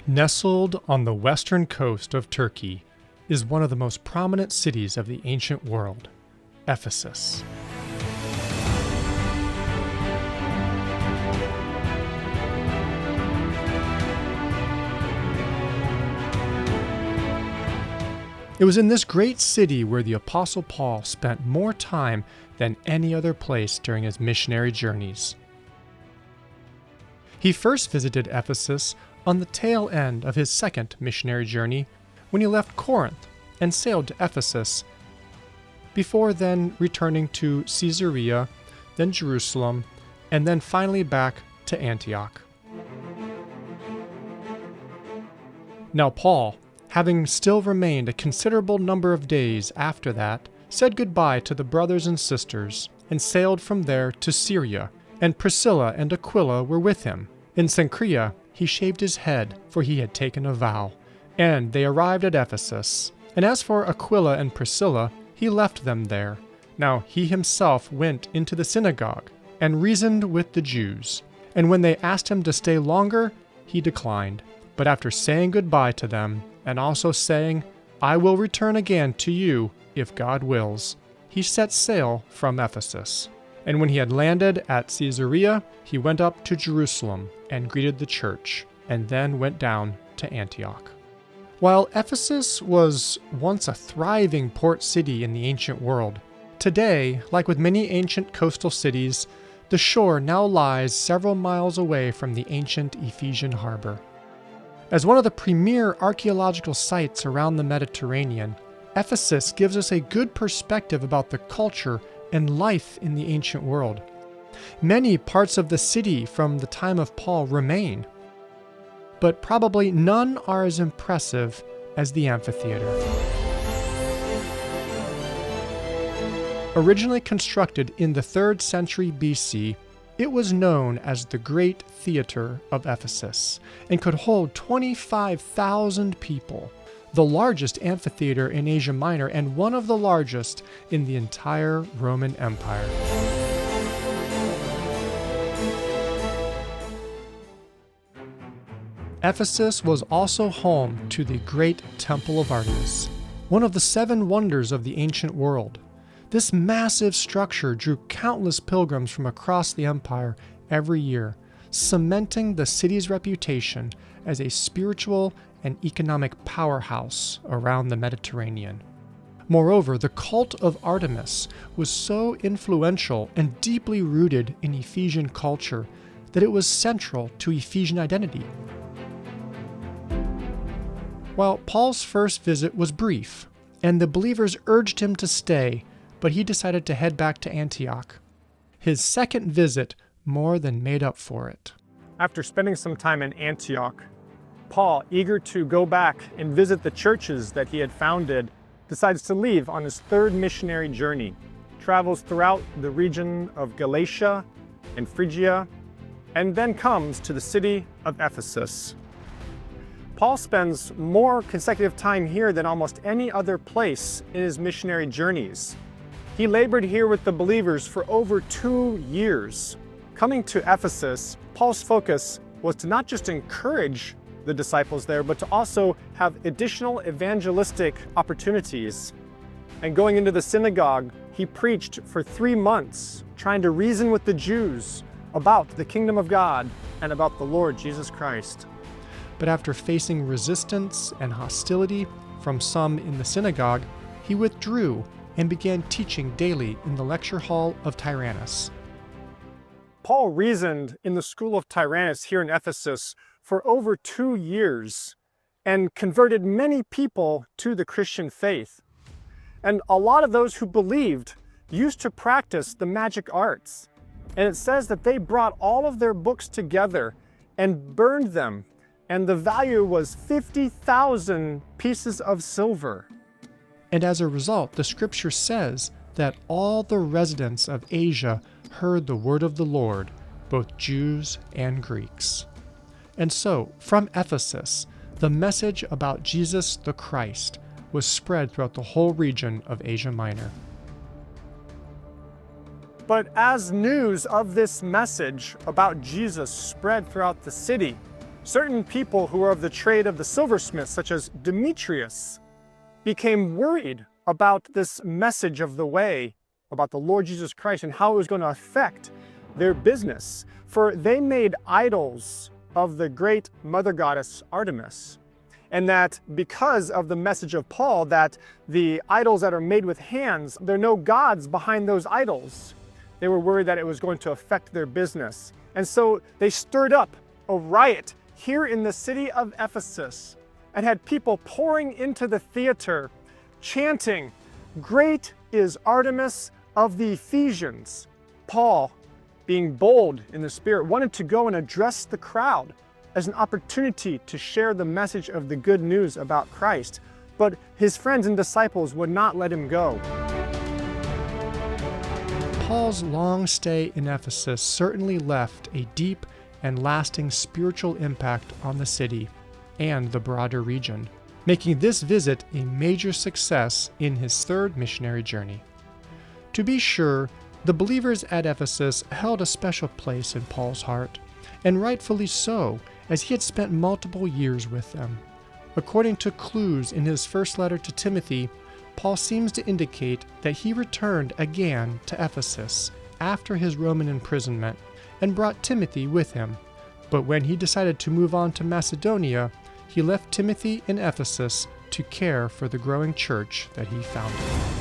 Nestled on the western coast of Turkey is one of the most prominent cities of the ancient world, Ephesus. It was in this great city where the Apostle Paul spent more time than any other place during his missionary journeys. He first visited Ephesus on the tail end of his second missionary journey when he left Corinth and sailed to Ephesus, before then returning to Caesarea, then Jerusalem, and then finally back to Antioch. Now Paul, having still remained a considerable number of days after that, said goodbye to the brothers and sisters and sailed from there to Syria, and Priscilla and Aquila were with him. In Cenchrea he shaved his head, for he had taken a vow, and they arrived at Ephesus. And as for Aquila and Priscilla, he left them there. Now he himself went into the synagogue and reasoned with the Jews. And when they asked him to stay longer, he declined. But after saying goodbye to them, and also saying, "I will return again to you, if God wills," he set sail from Ephesus. And when he had landed at Caesarea, he went up to Jerusalem and greeted the church, and then went down to Antioch. While Ephesus was once a thriving port city in the ancient world, today, like with many ancient coastal cities, the shore now lies several miles away from the ancient Ephesian harbor. As one of the premier archaeological sites around the Mediterranean, Ephesus gives us a good perspective about the culture and life in the ancient world. Many parts of the city from the time of Paul remain, but probably none are as impressive as the amphitheater. Originally constructed in the 3rd century BC, it was known as the Great Theater of Ephesus and could hold 25,000 people, the largest amphitheater in Asia Minor and one of the largest in the entire Roman Empire. Ephesus was also home to the great Temple of Artemis, one of the 7 wonders of the ancient world. This massive structure drew countless pilgrims from across the empire every year, cementing the city's reputation as a spiritual and economic powerhouse around the Mediterranean. Moreover, the cult of Artemis was so influential and deeply rooted in Ephesian culture that it was central to Ephesian identity. While Paul's first visit was brief, and the believers urged him to stay, but he decided to head back to Antioch. His second visit more than made up for it. After spending some time in Antioch, Paul, eager to go back and visit the churches that he had founded, decides to leave on his 3rd missionary journey, travels throughout the region of Galatia and Phrygia, and then comes to the city of Ephesus. Paul spends more consecutive time here than almost any other place in his missionary journeys. He labored here with the believers for over 2 years. Coming to Ephesus, Paul's focus was to not just encourage the disciples there, but to also have additional evangelistic opportunities. And going into the synagogue, he preached for 3 months, trying to reason with the Jews about the kingdom of God and about the Lord Jesus Christ. But after facing resistance and hostility from some in the synagogue, he withdrew and began teaching daily in the lecture hall of Tyrannus. Paul reasoned in the school of Tyrannus here in Ephesus for over 2 years and converted many people to the Christian faith. And a lot of those who believed used to practice the magic arts. And it says that they brought all of their books together and burned them, and the value was 50,000 pieces of silver. And as a result, the scripture says that all the residents of Asia heard the word of the Lord, both Jews and Greeks. And so, from Ephesus, the message about Jesus the Christ was spread throughout the whole region of Asia Minor. But as news of this message about Jesus spread throughout the city, Certain people who are of the trade of the silversmiths, such as Demetrius, became worried about this message of the way, about the Lord Jesus Christ and how it was going to affect their business. For they made idols of the great mother goddess Artemis. And that because of the message of Paul, that the idols that are made with hands, there are no gods behind those idols. They were worried that it was going to affect their business. And so they stirred up a riot here in the city of Ephesus and had people pouring into the theater, chanting, "Great is Artemis of the Ephesians." Paul, being bold in the spirit, wanted to go and address the crowd as an opportunity to share the message of the good news about Christ. But his friends and disciples would not let him go. Paul's long stay in Ephesus certainly left a deep and lasting spiritual impact on the city and the broader region, making this visit a major success in his third missionary journey. To be sure, the believers at Ephesus held a special place in Paul's heart, and rightfully so, as he had spent multiple years with them. According to clues in his first letter to Timothy, Paul seems to indicate that he returned again to Ephesus after his Roman imprisonment and brought Timothy with him. But when he decided to move on to Macedonia, he left Timothy in Ephesus to care for the growing church that he founded.